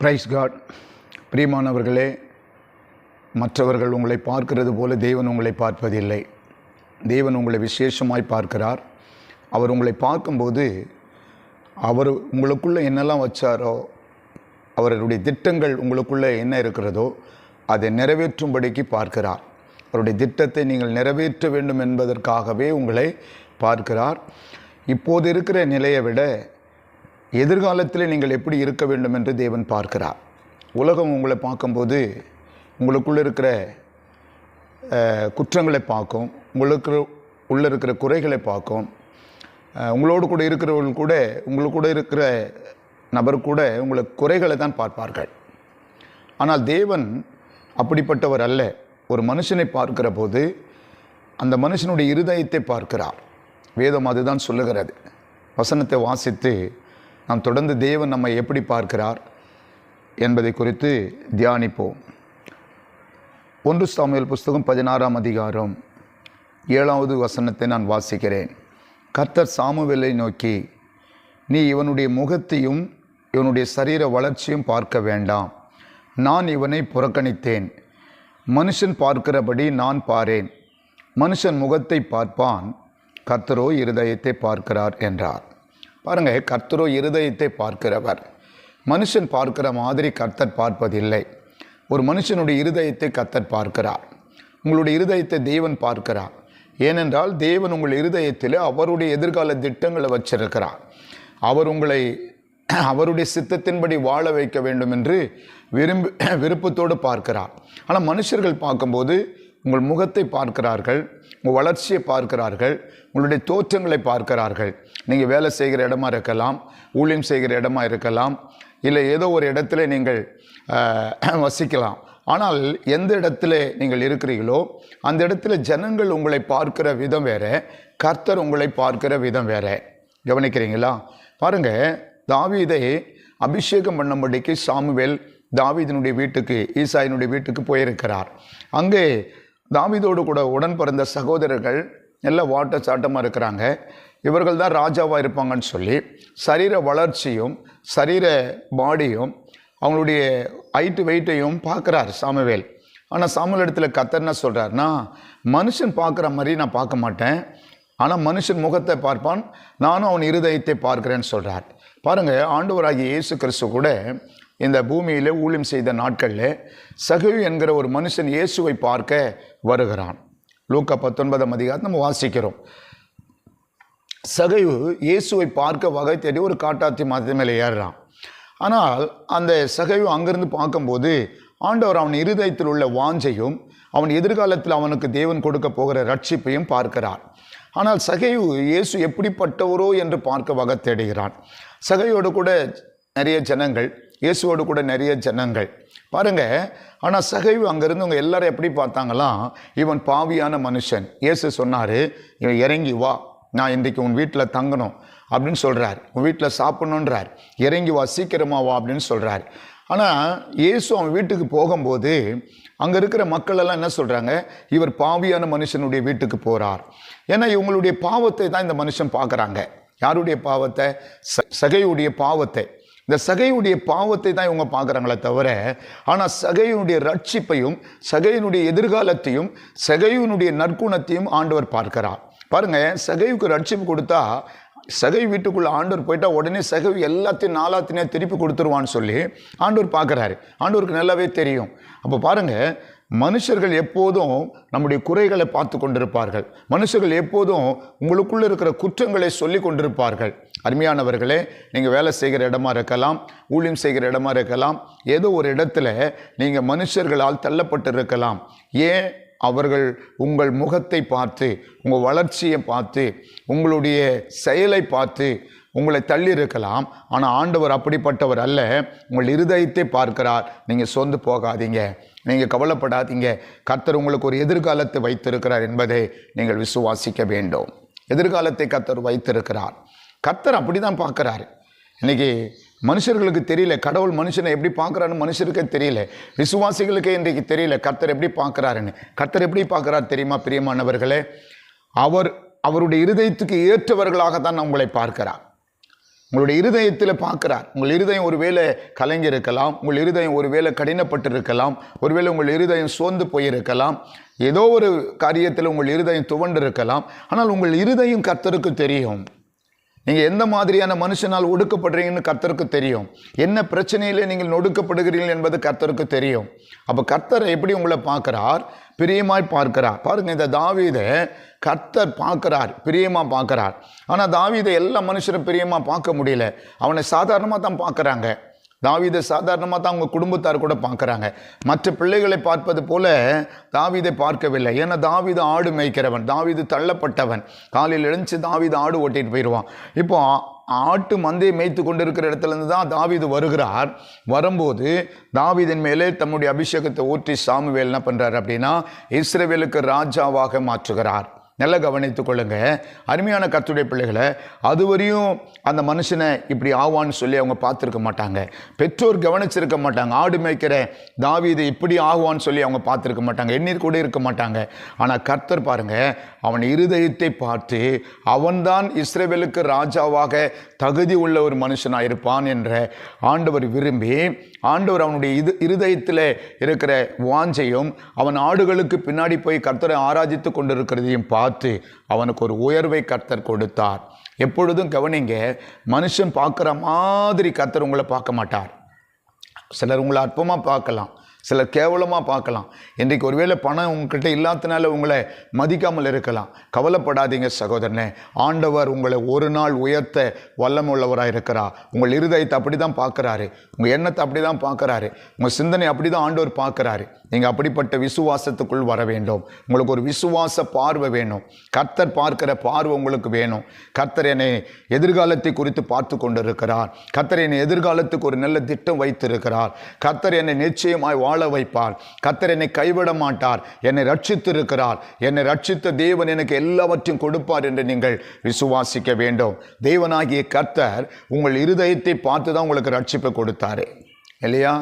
Price God. பிரியமானவர்களே, மற்றவர்கள் உங்களை பார்க்கிறது போல தேவன் உங்களை பார்ப்பதில்லை. தேவன் உங்களை விசேஷமாய் பார்க்கிறார். அவர் உங்களை பார்க்கும்போது அவர் உங்களுக்குள்ளே என்னெல்லாம் வச்சாரோ, அவருடைய திட்டங்கள் உங்களுக்குள்ளே என்ன இருக்கிறதோ அதை நிறைவேற்றும்படிக்கு பார்க்கிறார். அவருடைய திட்டத்தை நீங்கள் நிறைவேற்ற வேண்டும் என்பதற்காகவே உங்களை பார்க்கிறார். இப்போது இருக்கிற நிலையை விட எதிர்காலத்தில் நீங்கள் எப்படி இருக்க வேண்டும் என்று தேவன் பார்க்கிறார். உலகம் உங்களை பார்க்கும்போது உங்களுக்குள்ளே இருக்கிற குற்றங்களை பார்க்கும், உங்களுக்கு உள்ளே இருக்கிற குறைகளை பார்க்கும். உங்களோடு கூட இருக்கிறவர்கள் கூட, உங்களுக்கு கூட இருக்கிற நபர் கூட உங்களுக்கு குறைகளை தான் பார்ப்பார்கள். ஆனால் தேவன் அப்படிப்பட்டவர் அல்ல. ஒரு மனுஷனை பார்க்கிற போது அந்த மனுஷனுடைய இருதயத்தை பார்க்கிறார். வேதம் அதுதான் சொல்லுகிறது. வசனத்தை வாசித்து நாம் தொடர்ந்து தேவன் நம்மை எப்படி பார்க்கிறார் என்பதை குறித்து தியானிப்போம். 1 சாமுவேல் புஸ்தகம் 16ஆம் அதிகாரம் 7வது வசனத்தை நான் வாசிக்கிறேன். கர்த்தர் சாமுவேலை நோக்கி, நீ இவனுடைய முகத்தையும் இவனுடைய சரீர வளர்ச்சியும் பார்க்க வேண்டாம். நான் இவனை புறக்கணித்தேன். மனுஷன் பார்க்கிறபடி நான் பாரேன். மனுஷன் முகத்தை பார்ப்பான், கர்த்தரோ இருதயத்தை பார்க்கிறார் என்றார். பாருங்கள், கர்த்தரோ இருதயத்தை பார்க்கிறவர். மனுஷன் பார்க்கிற மாதிரி கர்த்தர் பார்ப்பதில்லை. ஒரு மனுஷனுடைய இருதயத்தை கர்த்தர் பார்க்கிறார். உங்களுடைய இருதயத்தை தேவன் பார்க்கிறார். ஏனென்றால் தேவன் உங்கள் இருதயத்தில் அவருடைய எதிர்கால திட்டங்களை வச்சிருக்கிறார். அவர் உங்களை அவருடைய சித்தத்தின்படி வாழ வைக்க வேண்டும் என்று விருப்பத்தோடு பார்க்கிறார். ஆனால் மனுஷர்கள் பார்க்கும்போது உங்கள் முகத்தை பார்க்கிறார்கள், உங்கள் வளர்ச்சியை பார்க்கிறார்கள், உங்களுடைய தோற்றங்களை பார்க்கிறார்கள். நீங்கள் வேலை செய்கிற இடமா இருக்கலாம், ஊழியம் செய்கிற இடமா இருக்கலாம், இல்லை ஏதோ ஒரு இடத்துல நீங்கள் வசிக்கலாம். ஆனால் எந்த இடத்துல நீங்கள் இருக்கிறீர்களோ அந்த இடத்துல ஜனங்கள் உங்களை பார்க்கிற விதம் வேற, கர்த்தர் உங்களை பார்க்கிற விதம் வேற. கவனிக்கிறீங்களா? பாருங்கள், தாவீதை அபிஷேகம் பண்ணும்படிக்கு சாமுவேல் தாவீதினுடைய வீட்டுக்கு, ஈசாயினுடைய வீட்டுக்கு போயிருக்கிறார். அங்கே தாவீதோடு கூட உடன் பிறந்த சகோதரர்கள் எல்லாம் வாட்ட சாட்டமாக இருக்கிறாங்க. இவர்கள் தான் ராஜாவாக இருப்பாங்கன்னு சொல்லி சரீர வளர்ச்சியும் சரீர பாடியும் அவங்களுடைய ஹைட்டு வெயிட்டையும் பார்க்குறார் சாமுவேல். ஆனால் சாமுவேல் இடத்துல கர்த்தர் என்ன சொல்கிறார்னா, மனுஷன் பார்க்குற மாதிரி நான் பார்க்க மாட்டேன், ஆனால் மனுஷன் முகத்தை பார்ப்பான், நானும் அவன் இருதயத்தை பார்க்குறேன்னு சொல்கிறார். பாருங்கள், ஆண்டவராகிய இயேசு கிறிஸ்து கூட இந்த பூமியில் ஊழியம் செய்த நாட்களில் சகேயு என்கிற ஒரு மனுஷன் இயேசுவை பார்க்க வருகிறான். லூக்கா 19ஆம் அதிகாரத்தை நம்ம வாசிக்கிறோம். சகேயு இயேசுவை பார்க்க வகை தேடி ஒரு காட்டாத்தி மரத்து மேலே ஏறுறான். ஆனால் அந்த சகேயு அங்கிருந்து பார்க்கும்போது ஆண்டவர் அவன் இருதயத்தில் உள்ள வாஞ்சையும் அவன் எதிர்காலத்தில் அவனுக்கு தேவன் கொடுக்க போகிற ரட்சிப்பையும் பார்க்கிறார். ஆனால் சகேயு இயேசு எப்படிப்பட்டவரோ என்று பார்க்க வகை தேடுகிறான். சகேயோடு கூட நிறைய ஜனங்கள், இயேசுவோடு கூட நிறைய ஜனங்கள் பாருங்கள். ஆனால் சகேயு அங்கேருந்து அவங்க எல்லாரும் எப்படி பார்த்தாங்களாம், இவன் பாவியான மனுஷன். இயேசு சொன்னார், இவன் இறங்கி வா, நான் இன்றைக்கு உன் வீட்டில் தங்கணும் அப்படின்னு சொல்கிறார். உன் வீட்டில் சாப்பிட்ணுன்றார். இறங்கி வா, சீக்கிரமா வா அப்படின்னு சொல்கிறார். ஆனால் இயேசு அவன் வீட்டுக்கு போகும்போது அங்கே இருக்கிற மக்கள் எல்லாம் என்ன சொல்கிறாங்க, இவர் பாவியான மனுஷனுடைய வீட்டுக்கு போகிறார். ஏன்னா இவங்களுடைய பாவத்தை தான் இந்த மனுஷன் பார்க்குறாங்க. யாருடைய பாவத்தை? சகேயுடைய பாவத்தை. இந்த சகேயுடைய பாவத்தை தான் இவங்க பார்க்குறாங்களே தவிர, ஆனால் சகேயுனுடைய ரட்சிப்பையும் சகேயுனுடைய எதிர்காலத்தையும் சகேயுனுடைய நற்குணத்தையும் ஆண்டவர் பார்க்கிறார். பாருங்க, சகேயுக்கு ரட்சிப்பு கொடுத்தா சகேயு வீட்டுக்குள்ளே ஆண்டவர் போயிட்டா உடனே சகேயு எல்லாத்தையும் நாலாத்தினே திருப்பி கொடுத்துருவான்னு சொல்லி ஆண்டவர் பார்க்குறாரு. ஆண்டவருக்கு நல்லாவே தெரியும். அப்போ பாருங்கள், மனுஷர்கள் எப்போதும் நம்முடைய குறைகளை பார்த்து கொண்டிருப்பார்கள். மனுஷர்கள் எப்போதும் உங்களுக்குள்ளே இருக்கிற குற்றங்களை சொல்லி கொண்டிருப்பார்கள். அருமையானவர்களே, நீங்கள் வேலை செய்கிற இடமா இருக்கலாம், ஊழியம் செய்கிற இடமா இருக்கலாம், ஏதோ ஒரு இடத்துல நீங்கள் மனுஷர்களால் தள்ளப்பட்டு இருக்கலாம். ஏன்? அவர்கள் உங்கள் முகத்தை பார்த்து, உங்கள் வளர்ச்சியை பார்த்து, உங்களுடைய செயலை பார்த்து உங்களை தள்ளி இருக்கலாம். ஆனால் ஆண்டவர் அப்படிப்பட்டவர் அல்ல. உங்கள் இருதயத்தை பார்க்கிறார். நீங்கள் சோர்ந்து போகாதீங்க, நீங்கள் கவலைப்படாதீங்க. கர்த்தர் உங்களுக்கு ஒரு எதிர்காலத்தை வைத்திருக்கிறார் என்பதை நீங்கள் விசுவாசிக்க வேண்டும். எதிர்காலத்தை கர்த்தர் வைத்திருக்கிறார். கர்த்தர் அப்படி தான் பார்க்குறாரு. இன்றைக்கி மனுஷர்களுக்கு தெரியல, கடவுள் மனுஷனை எப்படி பார்க்குறாருன்னு மனுஷருக்கே தெரியல, விசுவாசிகளுக்கே இன்றைக்கு தெரியல கர்த்தர் எப்படி பார்க்குறாருன்னு. கர்த்தர் எப்படி பார்க்குறாரு தெரியுமா பிரியமானவர்களே? அவருடைய இருதயத்துக்கு ஏற்றவர்களாகத்தான் உங்களை பார்க்கிறார். உங்களுடைய இருதயத்தில் பார்க்கிறார். உங்கள் இருதயம் ஒருவேளை கலங்கி இருக்கலாம், உங்கள் இருதயம் ஒருவேளை கடினப்பட்டு இருக்கலாம், ஒருவேளை உங்கள் இருதயம் சோர்ந்து போயிருக்கலாம், ஏதோ ஒரு காரியத்தில் உங்கள் இருதயம் துவண்டு இருக்கலாம். ஆனால் உங்கள் இருதயம் கர்த்தருக்கு தெரியும். நீங்கள் எந்த மாதிரியான மனுஷனால் ஒடுக்கப்படுறீங்கன்னு கர்த்தருக்கு தெரியும். என்ன பிரச்சனையிலே நீங்கள் நொடுக்கப்படுகிறீர்கள் என்பது கர்த்தருக்கு தெரியும். அப்போ கர்த்தர் எப்படி உங்களை பார்க்கிறார்? பிரியமாய் பார்க்கிறார். பாருங்க, இந்த தாவீதை கர்த்தர் பார்க்கிறார், பிரியமாக பார்க்கிறார். ஆனால் தாவீதை எல்லா மனுஷரும் பிரியமாக பார்க்க முடியல. அவனை சாதாரணமாக தான் பார்க்குறாங்க. தாவீதை சாதாரணமாக தான் அவங்க குடும்பத்தார் கூட பார்க்குறாங்க. மற்ற பிள்ளைகளை பார்ப்பது போல தாவீதை பார்க்கவில்லை. ஏன்னா தாவீது ஆடு மேய்க்கிறவன், தாவீது தள்ளப்பட்டவன். காலையில் எழுந்துச்சு தாவீது ஆடு ஓட்டிட்டு போயிடுவான். இப்போ ஆட்டு மந்தையை மேய்த்து கொண்டு இருக்கிற இடத்துலேருந்து தான் தாவீது வருகிறார். வரும்போது தாவீதின் மேலே தம்முடைய அபிஷேகத்தை ஊற்றி சாமுவேல் என்ன பண்ணுறார் அப்படின்னா இஸ்ரவேலுக்கு ராஜாவாக மாற்றுகிறார். நல்லா கவனித்துக் கொள்ளுங்க அருமையான கர்த்தருடைய பிள்ளைகளை. அதுவரையும் அந்த மனுஷனை இப்படி ஆவான்னு சொல்லி அவங்க பார்த்துருக்க மாட்டாங்க. பெற்றோர் கவனிச்சிருக்க மாட்டாங்க. ஆடு மேய்க்கிற தாவீது இப்படி ஆகுவான்னு சொல்லி அவங்க பார்த்துருக்க மாட்டாங்க, எண்ணீர் கூட இருக்க மாட்டாங்க. ஆனால் கர்த்தர் பாருங்க, அவன் இருதயத்தை பார்த்து அவன்தான் இஸ்ரவேலுக்கு ராஜாவாக தகுதி உள்ள ஒரு மனுஷனாக இருப்பான் என்ற ஆண்டவர் விரும்பி, ஆண்டவர் அவனுடைய இருதயத்தில் இருக்கிற வாஞ்சையும் அவன் ஆடுகளுக்கு பின்னாடி போய் கர்த்தரை ஆராதித்து கொண்டிருக்கிறதையும் பார்த்து அவனுக்கு ஒரு உயர்வை கர்த்தர் கொடுத்தார். எப்பொழுதும் கவனிங்க, மனுஷன் பார்க்குற மாதிரி கர்த்தர் உங்களை பார்க்க மாட்டார். சிலர் உங்களை அற்பமாக பார்க்கலாம், சிலர் கேவலமாக பார்க்கலாம். இன்றைக்கு ஒருவேளை பணம் உங்ககிட்ட இல்லாதனால உங்களை மதிக்காமல் இருக்கலாம். கவலைப்படாதீங்க சகோதரனே, ஆண்டவர் உங்களை ஒரு நாள் உயர்த்த வல்லமுள்ளவராக இருக்கிறார். உங்கள் இருதயத்தை அப்படி தான் பார்க்குறாரு, உங்கள் எண்ணத்தை அப்படி தான் பார்க்குறாரு, உங்கள் சிந்தனை அப்படி தான் ஆண்டவர் பார்க்குறாரு. நீங்கள் அப்படிப்பட்ட விசுவாசத்துக்குள் வர வேண்டும். உங்களுக்கு ஒரு விசுவாச பார்வை வேணும். கர்த்தர் பார்க்கிற பார்வை உங்களுக்கு வேணும். கர்த்தர் என்னை எதிர்காலத்தை குறித்து பார்த்து கொண்டு இருக்கிறார். கர்த்தர் என்னை எதிர்காலத்துக்கு ஒரு நல்ல திட்டம் வைத்திருக்கிறார். கர்த்தர் என்னை நிச்சயமாய் வாழ வைப்பார். கர்த்தர் என்னை கைவிட மாட்டார். என்னை ரட்சித்து இருக்கிறார். என்னை ரட்சித்த தேவன் எனக்கு எல்லாவற்றையும் கொடுப்பார் என்று நீங்கள் விசுவாசிக்க வேண்டும். தேவனாகிய கர்த்தர் உங்கள் இருதயத்தை பார்த்து தான் உங்களுக்கு ரட்சிப்பை கொடுத்தாரு இல்லையா?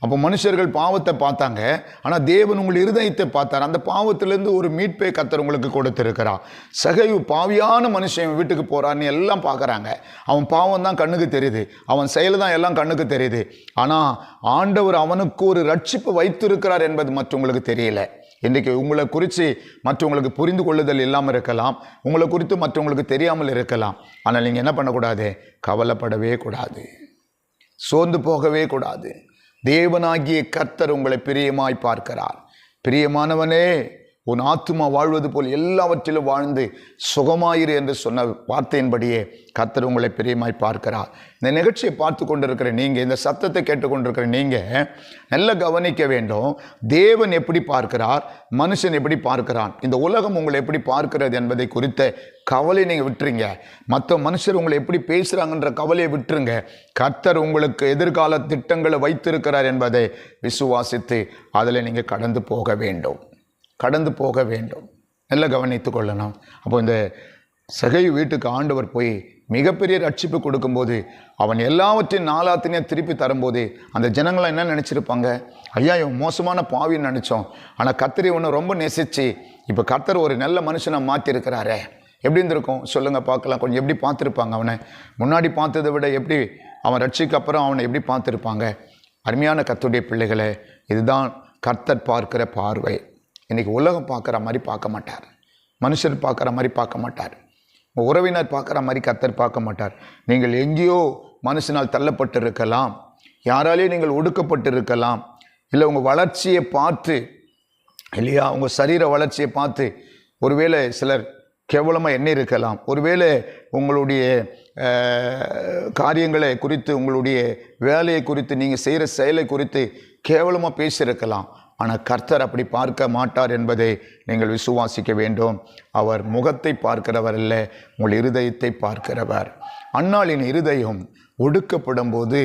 அப்போ மனுஷர்கள் பாவத்தை பார்த்தாங்க, ஆனால் தேவன் உங்கள் இருதயத்தை பார்த்தார். அந்த பாவத்திலேருந்து ஒரு மீட்பை கர்த்தர் உங்களுக்கு கொடுத்திருக்கிறார். சகைவு பாவியான மனுஷன் வீட்டுக்கு போகிறான்னு எல்லாம் பார்க்குறாங்க. அவன் பாவம் தான் கண்ணுக்கு தெரியுது, அவன் செயல் தான் எல்லாம் கண்ணுக்கு தெரியுது. ஆனால் ஆண்டவர் அவனுக்கு ஒரு ரட்சிப்பு வைத்திருக்கிறார் என்பது மற்றவங்களுக்கு தெரியல. இன்றைக்கி உங்களை குறித்து மற்றவங்களுக்கு புரிந்து கொள்ளுதல் இல்லாமல் இருக்கலாம், உங்களை குறித்து மற்றவங்களுக்கு தெரியாமல் இருக்கலாம். ஆனால் நீங்கள் என்ன பண்ணக்கூடாது? கவலைப்படவே கூடாது, சோர்ந்து போகவே கூடாது. தேவனாகிய கர்த்தர் உங்களை பிரியமாய் பார்க்கிறார். பிரியமானவனே, உன் ஆத்துமா வாழ்வது போல் எல்லாவற்றிலும் வாழ்ந்து சுகமாயிரு என்று சொன்ன வார்த்தையின்படியே கர்த்தர் உங்களை பிரியமாய் பார்க்கிறார். இந்த நிகழ்ச்சியை பார்த்து கொண்டிருக்கிற நீங்கள், இந்த சத்தத்தை கேட்டுக்கொண்டிருக்கிற நீங்கள் நல்லா கவனிக்க வேண்டும். தேவன் எப்படி பார்க்கிறார், மனுஷன் எப்படி பார்க்கிறான், இந்த உலகம் உங்களை எப்படி பார்க்கிறது என்பதை குறித்த கவலை நீங்கள் விட்டுருங்க. மற்ற மனுஷர் உங்களை எப்படி பேசுகிறாங்கன்ற கவலையை விட்டுருங்க. கர்த்தர் உங்களுக்கு எதிர்கால திட்டங்களை வைத்திருக்கிறார் என்பதை விசுவாசித்து அதில் நீங்கள் கடந்து போக வேண்டும், கடந்து போக வேண்டும். நல்லா கவனித்து கொள்ளணும். அப்போ இந்த சகை வீட்டுக்கு ஆண்டவர் போய் மிகப்பெரிய ரட்சிப்பு கொடுக்கும்போது, அவன் எல்லாவற்றையும் நாலாத்தினையும் திருப்பி தரும்போது அந்த ஜனங்களாம் என்ன நினச்சிருப்பாங்க? ஐயா, இவன் மோசமான பாவின்னு நினச்சோம், ஆனால் கர்த்தரை ஒன்று ரொம்ப நேசிச்சு இப்போ கர்த்தர் ஒரு நல்ல மனுஷனை மாற்றிருக்கிறாரே, எப்படி இருந்திருக்கும் சொல்லுங்கள் பார்க்கலாம். கொஞ்சம் எப்படி பார்த்துருப்பாங்க அவனை? முன்னாடி பார்த்ததை விட எப்படி அவன் ரட்சிக்கு அப்புறம் அவனை எப்படி பார்த்துருப்பாங்க? அருமையான கர்த்தருடைய பிள்ளைகளே, இதுதான் கர்த்தர் பார்க்கிற பார்வை. இன்றைக்கி உலகம் பார்க்குற மாதிரி பார்க்க மாட்டார், மனுஷர் பார்க்குற மாதிரி பார்க்க மாட்டார், உறவினர் பார்க்குற மாதிரி கர்த்தர் பார்க்க மாட்டார். நீங்கள் எங்கேயோ மனுஷனால் தள்ளப்பட்டு இருக்கலாம், யாராலேயும் நீங்கள் ஒடுக்கப்பட்டு இருக்கலாம், இல்லை உங்கள் வளர்ச்சியை பார்த்து இல்லையா, உங்கள் சரீர வளர்ச்சியை பார்த்து ஒருவேளை சிலர் கேவலமாக எண்ணி இருக்கலாம், ஒருவேளை உங்களுடைய காரியங்களை குறித்து, உங்களுடைய வேலையை குறித்து, நீங்கள் செய்கிற செயலை குறித்து கேவலமாக பேசியிருக்கலாம். ஆனால் கர்த்தர் அப்படி பார்க்க மாட்டார் என்பதை நீங்கள் விசுவாசிக்க வேண்டும். அவர் முகத்தை பார்க்கிறவர் அல்ல, உங்கள் இருதயத்தை பார்க்கிறவர். அன்னாளின் இருதயம் ஒடுக்கப்படும் போது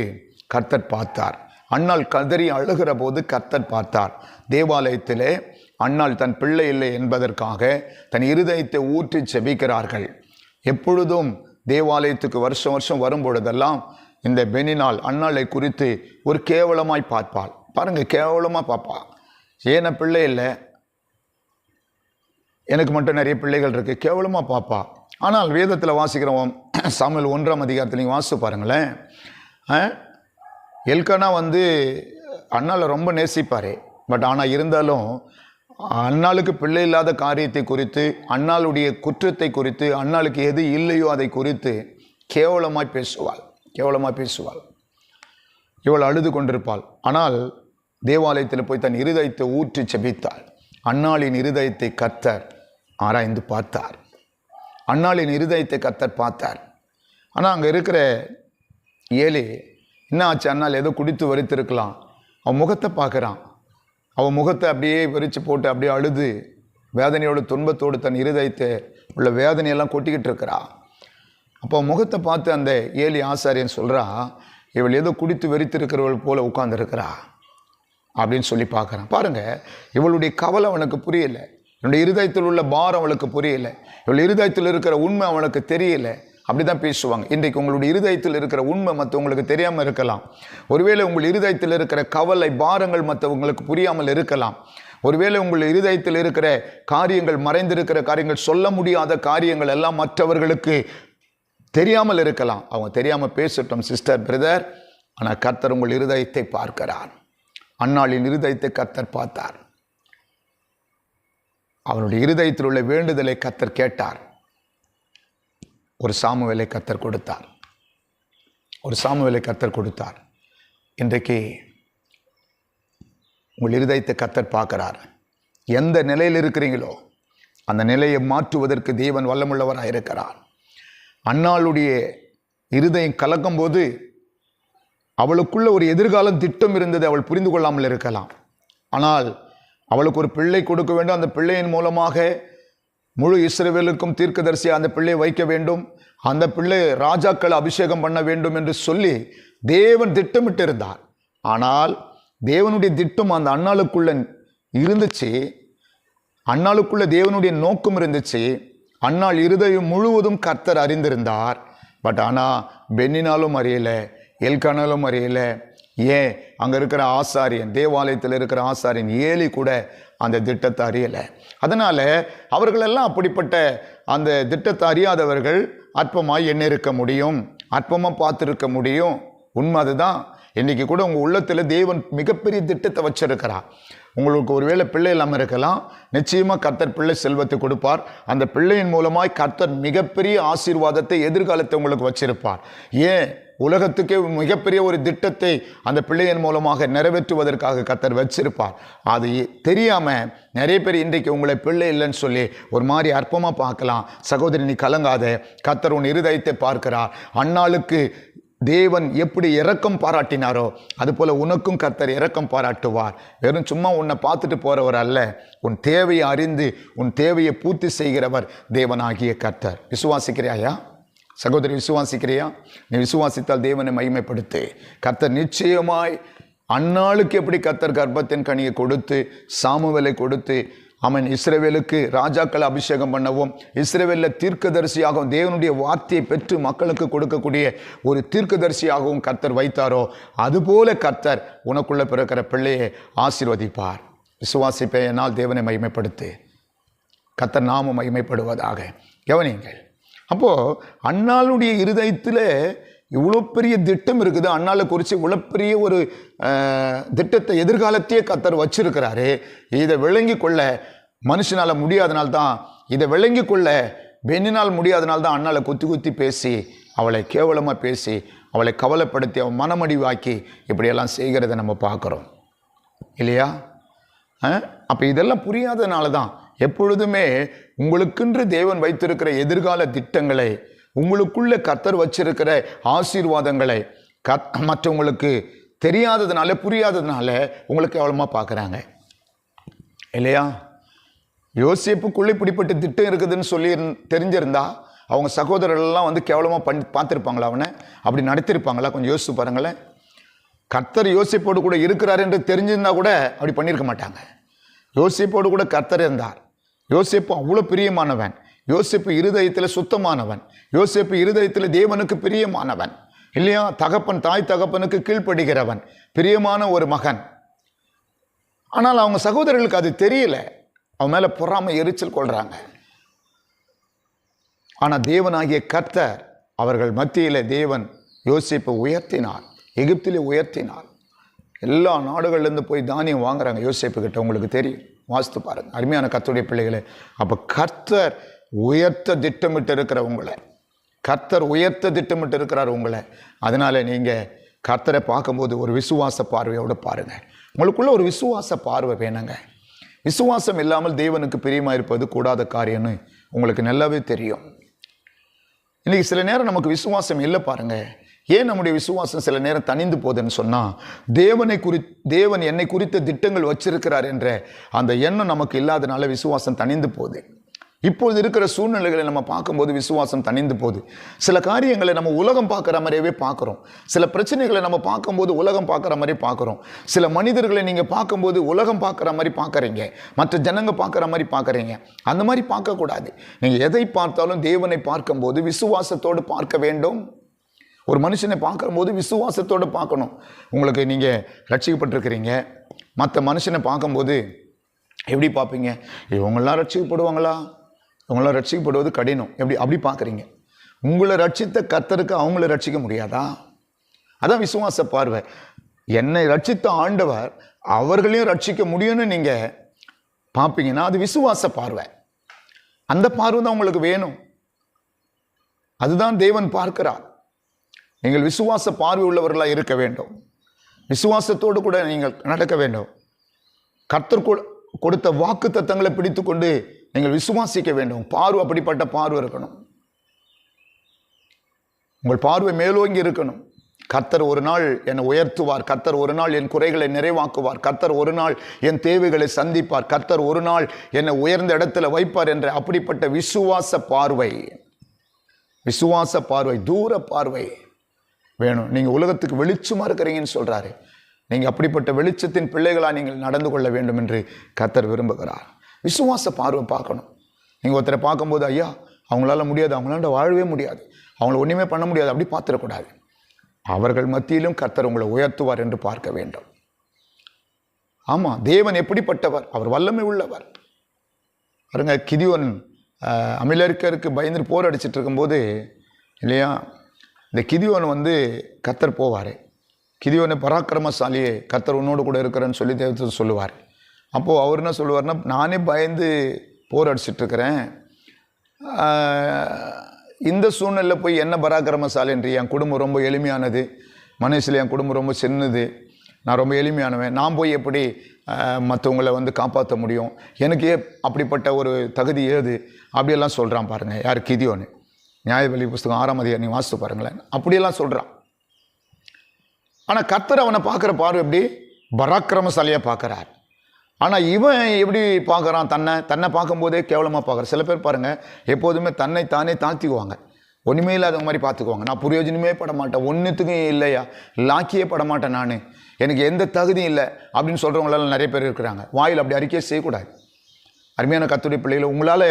கர்த்தர் பார்த்தார். அன்னாள் கதறி அழுகிற போது கர்த்தர் பார்த்தார். தேவாலயத்திலே அன்னாள் தன் பிள்ளை இல்லை என்பதற்காக தன் இருதயத்தை ஊற்றி செபிக்கிறார்கள். எப்பொழுதும் தேவாலயத்துக்கு வருஷம் வருஷம் வரும்பொழுதெல்லாம் இந்த பெனினாள் அன்னாளை குறித்து ஒரு கேவலமாய் பார்ப்பாள். பாருங்கள், கேவலமாக பார்ப்பா. ஏன பிள்ளை இல்லை, எனக்கு மட்டும் நிறைய பிள்ளைகள் இருக்குது, கேவலமாக பார்ப்பா. ஆனால் வேதத்தில் வாசிக்கிறோம், சாமுவேல் 1ஆம் அதிகாரத்தில் நீங்கள் வாசித்து பாருங்களேன். எல்கானா அண்ணாளை ரொம்ப நேசிப்பார். பட் ஆனால் இருந்தாலும் அண்ணாளுக்கு பிள்ளை இல்லாத காரியத்தை குறித்து, அண்ணாளுடைய குற்றத்தை குறித்து, அண்ணாளுக்கு எது இல்லையோ அதை குறித்து கேவலமாய் பேசுவாள். இவள் அழுது கொண்டிருப்பாள். ஆனால் தேவாலயத்தில் போய் தன் இருதயத்தை ஊற்றி செபித்தாள். அண்ணாளின் இருதயத்தை கர்த்தர் ஆராய்ந்து பார்த்தார். ஆனால் அங்கே இருக்கிற ஏலி என்ன ஆச்சு, அண்ணாள் ஏதோ குடித்து வரித்திருக்கலாம், அவன் முகத்தை பார்க்குறான். அவன் முகத்தை அப்படியே விரித்து போட்டு அப்படியே அழுது வேதனையோடு துன்பத்தோடு தன் இருதயத்தை உள்ள வேதனையெல்லாம் கொட்டிக்கிட்டு இருக்கிறா. அப்போ முகத்தை பார்த்து அந்த ஏலி ஆசாரியன் சொல்கிறா, இவள் ஏதோ குடித்து வெறித்திருக்கிறவள் போல உட்கார்ந்துருக்கிறா அப்படின்னு சொல்லி பார்க்குறான். பாருங்கள், இவளுடைய கவலை அவனுக்கு புரியலை. இவனுடைய இருதயத்தில் உள்ள பாரம் அவளுக்கு புரியலை. இவள் இருதயத்தில் இருக்கிற உண்மை அவனுக்கு தெரியலை. அப்படி தான் பேசுவாங்க. இன்றைக்கு உங்களுடைய இருதயத்தில் இருக்கிற உண்மை மற்றவங்களுக்கு தெரியாமல் இருக்கலாம். ஒருவேளை உங்கள் இருதயத்தில் இருக்கிற கவலை பாரங்கள் மற்றவங்களுக்கு புரியாமல் இருக்கலாம். ஒருவேளை உங்கள் இருதயத்தில் இருக்கிற காரியங்கள், மறைந்திருக்கிற காரியங்கள், சொல்ல முடியாத காரியங்கள் எல்லாம் மற்றவர்களுக்கு தெரியாமல் இருக்கலாம். அவங்க தெரியாமல் பேசட்டும் சிஸ்டர், பிரதர். ஆனால் கர்த்தர் உங்கள் இருதயத்தை பார்க்கிறார். அன்னாளின் இருதயத்தை கர்த்தர் பார்த்தார். அவனுடைய இருதயத்தில் உள்ள வேண்டுதலை கர்த்தர் கேட்டார். ஒரு சாமுவேலை கர்த்தர் கொடுத்தார். இன்றைக்கு உங்கள் இருதயத்தை கர்த்தர் பார்க்கிறார். எந்த நிலையில் இருக்கிறீங்களோ அந்த நிலையை மாற்றுவதற்கு தேவன் வல்லமுள்ளவராக இருக்கிறார். அன்னாளுடைய இருதயம் கலக்கும் போது அவளுக்குள்ள ஒரு எதிர்காலம் திட்டம் இருந்தது. அவள் புரிந்து கொள்ளாமல் இருக்கலாம். ஆனால் அவளுக்கு ஒரு பிள்ளை கொடுக்க வேண்டும். அந்த பிள்ளையின் மூலமாக முழு இஸ்ரவேலுக்கும் தீர்க்கதரிசியாக அந்த பிள்ளையை வைக்க வேண்டும். அந்த பிள்ளை ராஜாக்களை அபிஷேகம் பண்ண வேண்டும் என்று சொல்லி தேவன் திட்டமிட்டு இருந்தார். ஆனால் தேவனுடைய திட்டம் அந்த அன்னாளுக்குள்ள இருந்துச்சு. அன்னாளுக்குள்ள தேவனுடைய நோக்கம் இருந்துச்சு. அன்னாள் இருதயம் முழுவதும் கர்த்தர் அறிந்திருந்தார். பட் ஆனால் பென்னினாலும் அறியலை, எல்கானாலும் அறியலை. ஏன் அங்கே இருக்கிற ஆசாரியன், தேவாலயத்தில் இருக்கிற ஆசாரியன் ஏலி கூட அந்த திட்டத்தை அறியலை. அதனால் அவர்களெல்லாம் அப்படிப்பட்ட அந்த திட்டத்தை அறியாதவர்கள் அற்பமாய் எண்ணிருக்க முடியும், அற்பமாக பார்த்துருக்க முடியும். உண்மை அதுதான். இன்றைக்கி கூட உங்கள் உள்ளத்தில் தேவன் மிகப்பெரிய திட்டத்தை வச்சிருக்கிறார். உங்களுக்கு ஒருவேளை பிள்ளை இல்லாமல் இருக்கலாம். நிச்சயமாக கர்த்தர் பிள்ளை செல்வத்தை கொடுப்பார். அந்த பிள்ளையின் மூலமாய் கர்த்தர் மிகப்பெரிய ஆசீர்வாதத்தை, எதிர்காலத்தை உங்களுக்கு வச்சிருப்பார். ஏன் உலகத்துக்கே மிகப்பெரிய ஒரு திட்டத்தை அந்த பிள்ளையின் மூலமாக நிறைவேற்றுவதற்காக கர்த்தர் வச்சிருப்பார். அது தெரியாமல் நிறைய பேர் இன்றைக்கு உங்களை பிள்ளை இல்லைன்னு சொல்லி ஒரு மாதிரி அற்பமாக பார்க்கலாம். சகோதரி, நீ கலங்காத. கர்த்தர் உன் இருதயத்தை பார்க்கிறார். அன்னாளுக்கு தேவன் எப்படி இரக்கம் பாராட்டினாரோ அதுபோல் உனக்கும் கர்த்தர் இரக்கம் பாராட்டுவார். வெறும் சும்மா உன்னை பார்த்துட்டு போகிறவர் அல்ல, உன் தேவையை அறிந்து உன் தேவையை பூர்த்தி செய்கிறவர் தேவனாகிய கர்த்தர். விசுவாசிக்கிறியா சகோதரி? விசுவாசிக்கிறியா? நீ விசுவாசித்தால் தேவனை மகிமைப்படுத்து. கர்த்தர் நிச்சயமாய் அன்னாளுக்கு எப்படி கர்த்தர் கர்ப்பத்தின் கனியை கொடுத்து, சாமுவேலை கொடுத்து, அவன் இஸ்ரவேலுக்கு ராஜாக்களை அபிஷேகம் பண்ணவும், இஸ்ரவேலில் தீர்க்கதரிசியாகவும் தேவனுடைய வார்த்தையை பெற்று மக்களுக்கு கொடுக்கக்கூடிய ஒரு தீர்க்கதரிசியாகவும் கர்த்தர் வைத்தாரோ அதுபோல கர்த்தர் உனக்குள்ள பிறக்கிற பிள்ளையை ஆசீர்வதிப்பார். விசுவாசிப்பேனால் தேவனை மகிமைப்படுத்து. கர்த்தர் நாமும் மகிமைப்படுவதாக. கவனியுங்கள். அப்போது அன்னாளுடைய இருதயத்தில் இவ்வளோ பெரிய திட்டம் இருக்குது. அன்னாளை குறித்து இவ்வளோ பெரிய ஒரு திட்டத்தை, எதிர்காலத்தையே கர்த்தர் வச்சிருக்கிறாரு. இதை விளங்கி கொள்ள மனுஷனால் முடியாதனால்தான், இதை விளங்கி கொள்ள பெண்ணினால் முடியாதனால்தான் அன்னாளை குத்தி பேசி, அவளை கேவலமாக பேசி, அவளை கவலைப்படுத்தி, அவன் மனமடிவாக்கி இப்படியெல்லாம் செய்கிறத நம்ம பார்க்குறோம் இல்லையா? அப்போ இதெல்லாம் புரியாதனால தான் எப்பொழுதுமே உங்களுக்கென்று தேவன் வைத்திருக்கிற எதிர்கால திட்டங்களை, உங்களுக்குள்ள கர்த்தர் வச்சிருக்கிற ஆசீர்வாதங்களை மற்றவங்களுக்கு தெரியாததுனால, புரியாததுனால உங்களுக்கு எவ்வளோமா பார்க்குறாங்க இல்லையா? யோசேப்புக்குள்ளே இப்படிப்பட்ட திட்டம் இருக்குதுன்னு சொல்லி தெரிஞ்சிருந்தா அவங்க சகோதரர்கள்லாம் கேவலமாக பார்த்துருப்பாங்களா? அவனை அப்படி நடத்திருப்பாங்களா? கொஞ்சம் யோசிச்சு பாருங்களேன். கர்த்தர் யோசேப்போடு கூட இருக்கிறார் என்று தெரிஞ்சிருந்தா கூட அப்படி பண்ணியிருக்க மாட்டாங்க. யோசேப்போடு கூட கர்த்தர் இருந்தார். யோசேப்பு அவ்வளோ பிரியமானவன். யோசேப்பு இருதயத்தில் சுத்தமானவன். யோசேப்பு இருதயத்தில் தேவனுக்கு பிரியமானவன் இல்லையா? தாய் தகப்பனுக்கு கீழ்ப்படுகிறவன், பிரியமான ஒரு மகன். ஆனால் அவங்க சகோதரர்களுக்கு அது தெரியல. அவன் மேலே பொறாமை, எரிச்சல் கொள்றாங்க. ஆனால் தேவனாகிய கர்த்தர் அவர்கள் மத்தியில் தேவன் யோசேப்பை உயர்த்தினார், எகிப்திலே உயர்த்தினார். எல்லா நாடுகள்லேருந்து போய் தானியம் வாங்குறாங்க யோசேப்பு கிட்ட. உங்களுக்கு தெரியும், வாசித்து பாருங்க அருமையான கர்த்தருடைய பிள்ளைகளே. அப்போ கர்த்தர் உயர்த்த திட்டமிட்டு இருக்கிற உங்களை, கர்த்தர் உயர்த்த திட்டமிட்டு இருக்கிறார் உங்களை. அதனால நீங்கள் கர்த்தரை பார்க்கும்போது ஒரு விசுவாச பார்வையோடு பாருங்கள். உங்களுக்குள்ள ஒரு விசுவாச பார்வை வேணுங்க. விசுவாசம் இல்லாமல் தேவனுக்கு பிரியமாக இருப்பது கூடாத காரியம்னு உங்களுக்கு நல்லாவே தெரியும். இன்றைக்கி சில நேரம் நமக்கு விசுவாசம் இல்லை பாருங்க. ஏன் நம்முடைய விசுவாசம் சில நேரம் தணிந்து போகுதுன்னு சொன்னால், தேவன் என்னை குறித்த திட்டங்கள் வச்சிருக்கிறார் என்ற அந்த எண்ணம் நமக்கு இல்லாதனால விசுவாசம் தணிந்து போகுது. இப்பொழுது இருக்கிற சூழ்நிலைகளை நம்ம பார்க்கும்போது விசுவாசம் தணிந்து போகுது. சில காரியங்களை நம்ம உலகம் பார்க்குற மாதிரியே பார்க்குறோம். சில பிரச்சனைகளை நம்ம பார்க்கும்போது உலகம் பார்க்குற மாதிரி பார்க்குறோம். சில மனிதர்களை நீங்கள் பார்க்கும்போது உலகம் பார்க்குற மாதிரி பார்க்குறீங்க, மற்ற ஜனங்க பார்க்குற மாதிரி பார்க்குறீங்க. அந்த மாதிரி பார்க்கக்கூடாது. நீங்கள் எதை பார்த்தாலும் தேவனை பார்க்கும்போது விசுவாசத்தோடு பார்க்க வேண்டும். ஒரு மனுஷனை பார்க்கும்போது விசுவாசத்தோடு பார்க்கணும். உங்களுக்கு நீங்கள் ரட்சிக்கப்பட்டிருக்கிறீங்க, மற்ற மனுஷனை பார்க்கும்போது எப்படி பார்ப்பீங்க? இவங்களாம் ரட்சிக்கப்படுவாங்களா? இவங்களாம் ரட்சிக்கப்படுவது கடினம், அப்படி பார்க்குறீங்க. உங்களை ரட்சித்த கர்த்தருக்கு அவங்கள ரட்சிக்க முடியாதா? அதான் விசுவாச பார்வை. என்னை ரட்சித்த ஆண்டவர் அவர்களையும் ரட்சிக்க முடியும்னு நீங்கள் பார்ப்பீங்கன்னா அது விசுவாச பார்வை. அந்த பார்வை தான் உங்களுக்கு வேணும். அதுதான் தேவன் பார்க்கிறார். நீங்கள் விசுவாச பார்வை உள்ளவர்களாக இருக்க வேண்டும். விசுவாசத்தோடு கூட நீங்கள் நடக்க வேண்டும். கர்த்தர் கொடுத்த வாக்கு தத்தங்களை பிடித்து கொண்டு நீங்கள் விசுவாசிக்க வேண்டும். பார்வை அப்படிப்பட்ட பார்வை இருக்கணும். உங்கள் பார்வை மேலோங்கி இருக்கணும். கர்த்தர் ஒரு நாள் என்னை உயர்த்துவார், கர்த்தர் ஒரு நாள் என் குறைகளை நிறைவாக்குவார், கர்த்தர் ஒரு நாள் என் தேவைகளை சந்திப்பார், கர்த்தர் ஒரு நாள் என்னை உயர்ந்த இடத்துல வைப்பார் என்ற அப்படிப்பட்ட விசுவாச பார்வை, விசுவாச பார்வை, தூர பார்வை வேணும். நீங்கள் உலகத்துக்கு வெளிச்சமாக இருக்கிறீங்கன்னு சொல்கிறாரு. நீங்கள் அப்படிப்பட்ட வெளிச்சத்தின் பிள்ளைகளாக நீங்கள் நடந்து கொள்ள வேண்டும் என்று கர்த்தர் விரும்புகிறார். விசுவாச பார்வை பார்க்கணும். நீங்கள் ஒருத்தரை பார்க்கும்போது ஐயா அவங்களால முடியாது, அவங்களால வாழவே முடியாது, அவங்கள ஒன்றுமே பண்ண முடியாது அப்படி பார்த்துடக்கூடாது. அவர்கள் மத்தியிலும் கர்த்தர் உங்களை உயர்த்துவார் என்று பார்க்க வேண்டும். ஆமாம், தேவன் எப்படிப்பட்டவர்? அவர் வல்லமை உள்ளவர். பாருங்க, கிதியோன் அமலேக்கருக்கு பயந்து போர் அடிச்சிட்டு இருக்கும்போது இல்லையா, இந்த கிதியோன் கர்த்தர் போவார். கிதியோனை பராக்கிரமசாலியே, கர்த்தர் உன்னோடு கூட இருக்கிறேன்னு சொல்லி தேவத்தை சொல்லுவார். அப்போது அவர் என்ன சொல்லுவார்னா, நானே பயந்து போர் அடிச்சிட்ருக்கிறேன், இந்த சூழ்நிலையில் போய் என்ன பராக்கிரமசாலின்றி? என் குடும்பம் ரொம்ப எளிமையானது, மனுஷில் என் குடும்பம் ரொம்ப சின்னது, நான் ரொம்ப எளிமையானவன், நான் போய் எப்படி மற்றவங்களை காப்பாற்ற முடியும்? எனக்கு அப்படிப்பட்ட ஒரு தகுதி ஏது? அப்படியெல்லாம் சொல்கிறான் பாருங்கள். யார்? கிதியோனு. நியாயபலி புஸ்தகம் 6ஆம் அதிகாரம் நீ வாசித்து பாருங்களேன். அப்படியெல்லாம் சொல்கிறான். ஆனால் கர்த்தர் அவனை பார்க்குற பார்வை எப்படி? பராக்கிரமசாலியாக பார்க்குறார். ஆனால் இவன் எப்படி பார்க்குறான்? தன்னை பார்க்கும்போதே கேவலமாக பார்க்குறான். சில பேர் பாருங்கள், எப்போதுமே தன்னை தானே தாழ்த்திக்குவாங்க, ஒன்றுமே இல்லாத மாதிரி பார்த்துக்குவாங்க. நான் பிரயோஜனமே பட மாட்டேன், ஒன்றுத்துக்கும் இல்லையா, லாக்கியே பட மாட்டேன், நான் எனக்கு எந்த தகுதியும் இல்லை அப்படின்னு சொல்கிறவங்களால நிறைய பேர் இருக்கிறாங்க. வாயில் அப்படி அறிக்கையே செய்யக்கூடாது. அருமையான கர்த்தருடைய பிள்ளைகளை, உங்களால்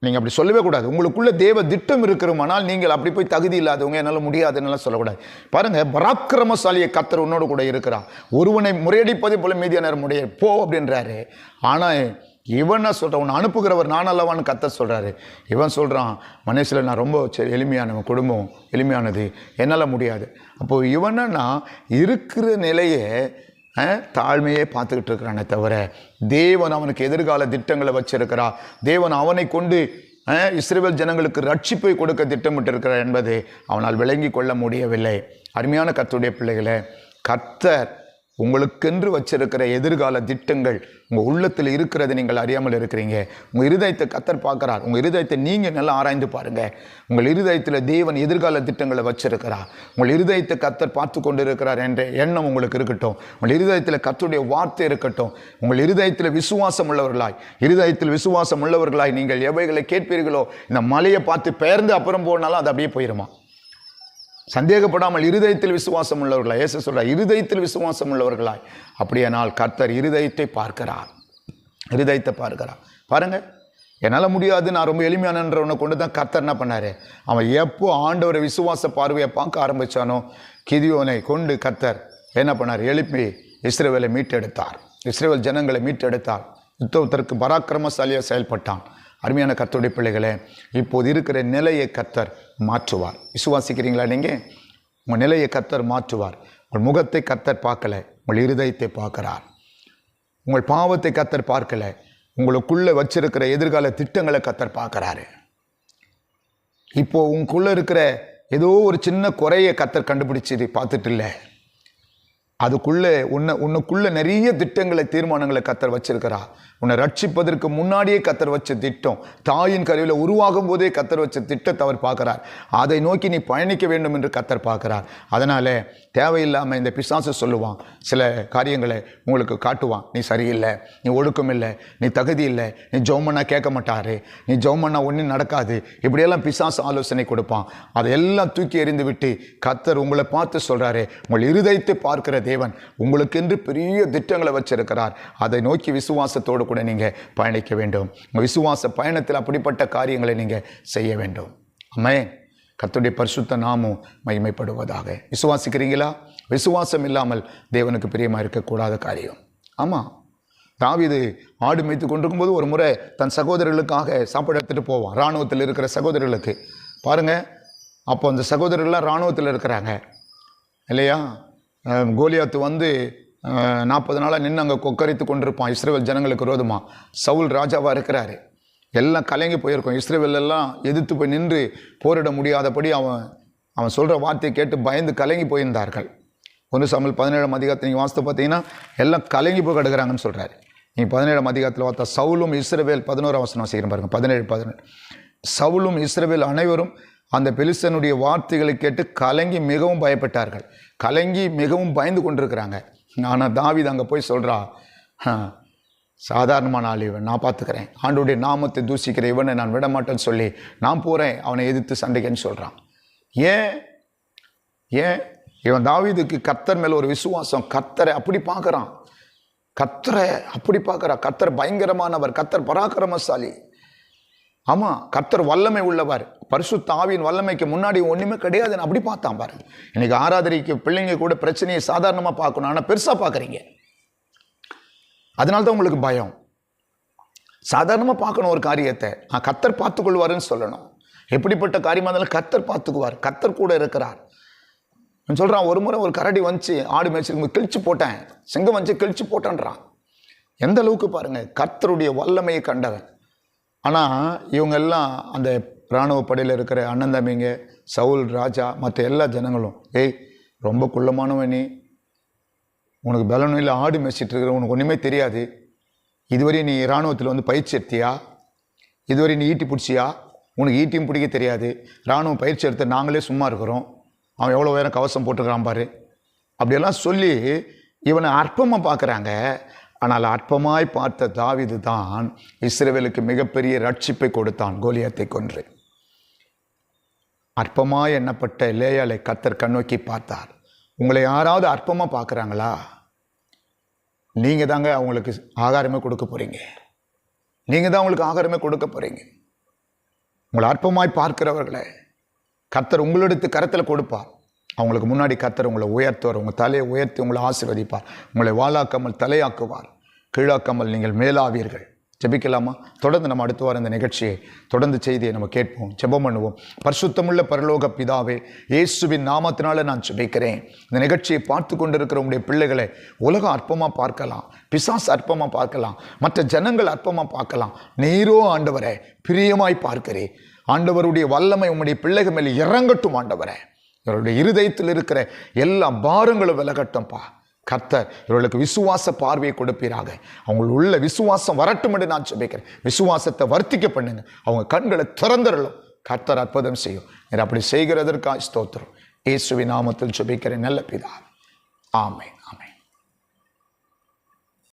நீங்கள் அப்படி சொல்லவே கூடாது. உங்களுக்குள்ள தேவ திட்டம் இருக்கிறோமானால் நீங்கள் அப்படி போய் தகுதி இல்லாதவங்க, என்னால் முடியாதுன்னு சொல்லக்கூடாது. பாருங்கள், பராக்கிரமசாலியை கர்த்தர் உன்னோடு கூட இருக்கிறான். ஒருவனை முறையடிப்பதே போல மீதியானர் முறைய போ அப்படின்றாரு. ஆனால் இவன் சொல்கிறான், உன்னை அனுப்புகிறவர் நான் அல்லவான்னு கர்த்தர் சொல்கிறாரு. இவன் சொல்கிறான், மனுஷில் நான் ரொம்ப எளிமையானவன், குடும்பம் எளிமையானது, என்னால் முடியாது. அப்போது இவனா இருக்கிற நிலையை தாழ்மையே பார்த்துக்கிட்டு இருக்கிறானே தவிர தேவன் அவனுக்கு எதிர்கால திட்டங்களை வச்சிருக்கிறா. தேவன் அவனை கொண்டு இஸ்ரவேல் ஜனங்களுக்கு ரட்சிப்பை கொடுக்க திட்டமிட்டு இருக்கிறார் என்பதை அவனால் விளங்கி கொள்ள முடியவில்லை. அருமையான கர்த்தருடைய பிள்ளைகளே, கர்த்தர் உங்களுக்கென்று வச்சிருக்கிற எதிர்கால திட்டங்கள் உங்கள் உள்ளத்தில் இருக்கிறது நீங்கள் அறியாமல் இருக்கிறீங்க. உங்கள் இருதயத்தை கர்த்தர் பார்க்குறார். உங்கள் இருதயத்தை நீங்கள் நல்லா ஆராய்ந்து பாருங்கள். உங்கள் இருதயத்தில் தேவன் எதிர்கால திட்டங்களை வச்சிருக்கிறார். உங்கள் இருதயத்தை கர்த்தர் பார்த்து கொண்டு இருக்கிறார் என்ற எண்ணம் உங்களுக்கு இருக்கட்டும். உங்கள் இருதயத்தில் கர்த்தருடைய வார்த்தை இருக்கட்டும். உங்கள் இருதயத்தில் விசுவாசம் உள்ளவர்களாய் நீங்கள் எவைகளை கேட்பீர்களோ, இந்த மலையை பார்த்து பெயர்ந்து அப்புறம் போனாலும் அது அப்படியே போயிடுமா? சந்தேகப்படாமல் இருதயத்தில் விசுவாசம் உள்ளவர்களாய், இயேசு சொல்றார், இருதயத்தில் விசுவாசம் உள்ளவர்களாய். அப்படியானால் கர்த்தர் இருதயத்தை பார்க்கிறார். பாருங்க, என்னால் முடியாது, நான் ரொம்ப எளிமையானன்றவனை கொண்டு தான் கர்த்தர் என்ன பண்ணாரு? அவன் எப்போ ஆண்டவரை விசுவாச பார்வையை பார்க்க ஆரம்பித்தானோ, கிதியோனை கொண்டு கர்த்தர் என்ன பண்ணார்? எழுப்பி இஸ்ரவேலை மீட்டெடுத்தார். இஸ்ரவேல் ஜனங்களை மீட்டெடுத்தார். யுத்தத்திற்கு பராக்கிரமசாலியாக செயல்பட்டான். அருமையான கர்த்தருடைய பிள்ளைகளே, இப்போது இருக்கிற நிலையை கர்த்தர் மாற்றுவார். விசுவாசிக்கிறீங்களா? நீங்கள் உங்கள் நிலையை கர்த்தர் மாற்றுவார். உங்கள் முகத்தை கர்த்தர் பார்க்கல, உங்கள் இருதயத்தை பார்க்கிறார். உங்கள் பாவத்தை கர்த்தர் பார்க்கல, உங்களுக்குள்ளே வச்சிருக்கிற எதிர்கால திட்டங்களை கர்த்தர் பார்க்குறாரு. இப்போ உங்களுக்குள்ளே இருக்கிற ஏதோ ஒரு சின்ன குறையை கர்த்தர் கண்டுபிடிச்சி பார்த்துட்டு இல்லை, அதுக்குள்ளே உன்னுக்குள்ளே நிறைய திட்டங்களை தீர்மானங்களை கர்த்தர் வச்சிருக்கிறார். உன்னை ரட்சிப்பதற்கு முன்னாடியே கர்த்தர் வச்ச திட்டம், தாயின் கருவில் உருவாகும் போதே கர்த்தர் வச்ச திட்டத்தை அவர் பார்க்குறார். அதை நோக்கி நீ பயணிக்க வேண்டும் என்று கர்த்தர் பார்க்குறார். அதனால் தேவையில்லாமல் இந்த பிசாசு சொல்லுவான், சில காரியங்களை உங்களுக்கு காட்டுவான். நீ சரியில்லை, நீ ஒழுக்கம் இல்லை, நீ தகுதி இல்லை, நீ ஜெபம் கேட்க மாட்டாரு, நீ ஜெபம் ஒன்றும் நடக்காது, இப்படியெல்லாம் பிசாசு ஆலோசனை கொடுப்பான். அதையெல்லாம் தூக்கி எறிந்து விட்டு கர்த்தர் உங்களை பார்த்து சொல்கிறாரு, உங்கள் இருதயத்தை பார்க்கிற தேவன் உங்களுக்கென்று பெரிய திட்டங்களை வச்சிருக்கிறார். அதை நோக்கி விசுவாசத்தோடு கூட நீங்கள் பயணிக்க வேண்டும். உங்கள் விசுவாச பயணத்தில் அப்படிப்பட்ட காரியங்களை நீங்கள் செய்ய வேண்டும். ஆமென். கர்த்தருடைய பரிசுத்த நாமம் மகிமைப்படுவதாக. விசுவாசிக்கிறீங்களா? விசுவாசம் இல்லாமல் தேவனுக்கு பிரியமாக இருக்கக்கூடாத காரியம். ஆமாம், தாவீது ஆடு மேய்த்து கொண்டிருக்கும்போது ஒரு முறை தன் சகோதரர்களுக்காக சாப்பாடு எடுத்துகிட்டு போவான். இராணுவத்தில் இருக்கிற சகோதரர்களுக்கு பாருங்கள். அப்போ அந்த சகோதரர்கள்லாம் இராணுவத்தில் இருக்கிறாங்க இல்லையா? கோலியாத்து வந்து 40 நாளாக நின்று அங்கே கொக்கரித்து கொண்டிருப்பான் இஸ்ரவேல் ஜனங்களுக்கு விரோதமாக. சவுல் ராஜாவாக இருக்கிறாரு. எல்லாம் கலங்கி போயிருக்கும். இஸ்ரவேலெல்லாம் எதிர்த்து போய் நின்று போரிட முடியாதபடி அவன் சொல்கிற வார்த்தையை கேட்டு பயந்து கலங்கி போயிருந்தார்கள். 1 சாமுவேல் 17ஆம் அதிகாரத்தை நீங்கள் வாசித்து பார்த்தீங்கன்னா எல்லாம் கலங்கி போய் கிடக்கிறாங்கன்னு சொல்கிறாரு. நீங்கள் 17ஆம் அதிகாரத்தில் பார்த்தா சவுலும் இஸ்ரவேல் 11ஆம் வசனம் வாசிக்கிறேன் பாருங்கள். 17 சவுலும் இஸ்ரவேல் அனைவரும் அந்த பெலிஸ்தனுடைய வார்த்தைகளை கேட்டு கலங்கி மிகவும் பயப்பட்டார்கள். கலங்கி மிகவும் பயந்து கொண்டிருக்கிறாங்க. ஆனால் தாவீது அங்கே போய் சொல்கிறா, சாதாரணமான ஆள் இவன், நான் பார்த்துக்கிறேன், ஆண்டோடைய நாமத்தை தூசிக்கிற இவனை நான் விட மாட்டேன்னு சொல்லி நான் போகிறேன் அவனை எதிர்த்து சண்டைக்குன்னு சொல்கிறான். ஏன் இவன் தாவீதுக்கு கர்த்தர் மேலே ஒரு விசுவாசம். கர்த்தரை அப்படி பார்க்குறான், கர்த்தரை அப்படி பார்க்குறான். கர்த்தர் பயங்கரமானவர், கர்த்தர் பராக்கிரமசாலி. ஆமாம், கர்த்தர் வல்லமை உள்ளவர். பரிசுத்த ஆவியின் வல்லமைக்கு முன்னாடி ஒன்றுமே கிடையாதுன்னு அப்படி பார்த்தான் பாரு. இன்னைக்கு ஆராதனைக்கு பிள்ளைங்க கூட பிரச்சனையை சாதாரணமாக பார்க்கணும், ஆனால் பெருசாக பார்க்குறீங்க. அதனால்தான் உங்களுக்கு பயம். சாதாரணமாக பார்க்கணும் ஒரு காரியத்தை, கர்த்தர் பார்த்துக்கொள்வாருன்னு சொல்லணும். எப்படிப்பட்ட காரியமாக இருந்தாலும் கர்த்தர் பார்த்துக்குவார், கர்த்தர் கூட இருக்கிறார் சொல்கிறான். ஒரு முறை ஒரு கரடி வந்துச்சு, ஆடு மேய்ச்சிருக்கும், கிழிச்சு போட்டேன், சிங்கம் வந்துச்சு கிழிச்சு போட்டேன்றான். எந்த அளவுக்கு பாருங்கள், கர்த்தருடைய வல்லமையை கண்டவன். ஆனால் இவங்க எல்லாம் அந்த இராணுவ படையில் இருக்கிற அண்ணன் தம்பிங்க, சவுல் ராஜா, மற்ற எல்லா ஜனங்களும், ரொம்ப குள்ளமானவன் நீ, உனக்கு பலனும் இல்லை, ஆடு மேய்ச்சிட்டு இருக்கிற, உனக்கு ஒன்றுமே தெரியாது, இதுவரை நீ இராணுவத்தில் வந்து பயிற்சி எடுத்தியா, இதுவரை நீ ஈட்டி பிடிச்சியா, உனக்கு ஈட்டியும் பிடிக்க தெரியாது, இராணுவ பயிற்சி எடுத்து நாங்களே சும்மா இருக்கிறோம், அவன் எவ்வளோ வேறு கவசம் போட்டுக்கிறான் பாரு, அப்படியெல்லாம் சொல்லி இவனை அற்பமாக பார்க்குறாங்க. ஆனால் அற்பமாய் பார்த்த தாவீது தான் இஸ்ரவேலுக்கு மிகப்பெரிய ரட்சிப்பை கொடுத்தான், கோலியாத்தை கொன்று. அற்பமாய் எண்ணப்பட்ட லேயாளை கர்த்தர் கண்ணோக்கி பார்த்தார். உங்களை யாராவது அற்பமாக பார்க்குறாங்களா? நீங்கள் தாங்க அவங்களுக்கு ஆகாரமே கொடுக்க போகிறீங்க. நீங்கள் தான் அவங்களுக்கு ஆகாரமே கொடுக்க போகிறீங்க. உங்களை அற்பமாய் பார்க்கிறவர்களை கர்த்தர் உங்களெடுத்து கரத்தில் கொடுப்பார். அவங்களுக்கு முன்னாடி கர்த்தர் உங்களை உயர்த்துவார், உங்கள் தலையை உயர்த்தி உங்களை ஆசீர்வதிப்பார். உங்களை வாளாக்காமல் தலையாக்குவார், கீழாக்காமல் நீங்கள் மேலாவீர்கள். ஜெபிக்கலாமா? தொடர்ந்து நம்ம அடுத்த வாரம் இந்த நிகழ்ச்சியை தொடர்ந்து செய்தியை நம்ம கேட்போம், ஜெபம் பண்ணுவோம். பரிசுத்தமுள்ள பரலோக பிதாவே, இயேசுவின் நாமத்தினால நான் ஜெபிக்கிறேன். இந்த நிகழ்ச்சியை பார்த்து கொண்டிருக்கிற உங்களுடைய பிள்ளைகளை உலகம் அற்பமாக பார்க்கலாம், பிசாசு அற்பமாக பார்க்கலாம், மற்ற ஜனங்கள் அற்பமாக பார்க்கலாம். நீரோ ஆண்டவரே பிரியமாய் பார்க்கிறேன். ஆண்டவருடைய வல்லமை உங்களுடைய பிள்ளைகள் மேலே இறங்கட்டும். ஆண்டவரே, இவருடைய இருதயத்தில் இருக்கிற எல்லா பாரங்களும் விலகட்டும்பா. கர்த்தர் இவர்களுக்கு விசுவாச பார்வையை கொடுப்பீராக. அவங்க உள்ள விசுவாசம் வரட்டும் என்று நான் ஜெபிக்கிறேன். விசுவாசத்தை வர்த்திக்க பண்ணுங்க. அவங்க கண்களை திறந்துடலும். கர்த்தர் அற்புதம் செய்யும். அப்படி செய்கிறதற்காக ஸ்தோத்திரம். இயேசுவின் நாமத்தில் ஜெபிக்கிறேன் நல்ல பிதாவே. ஆமென், ஆமென்.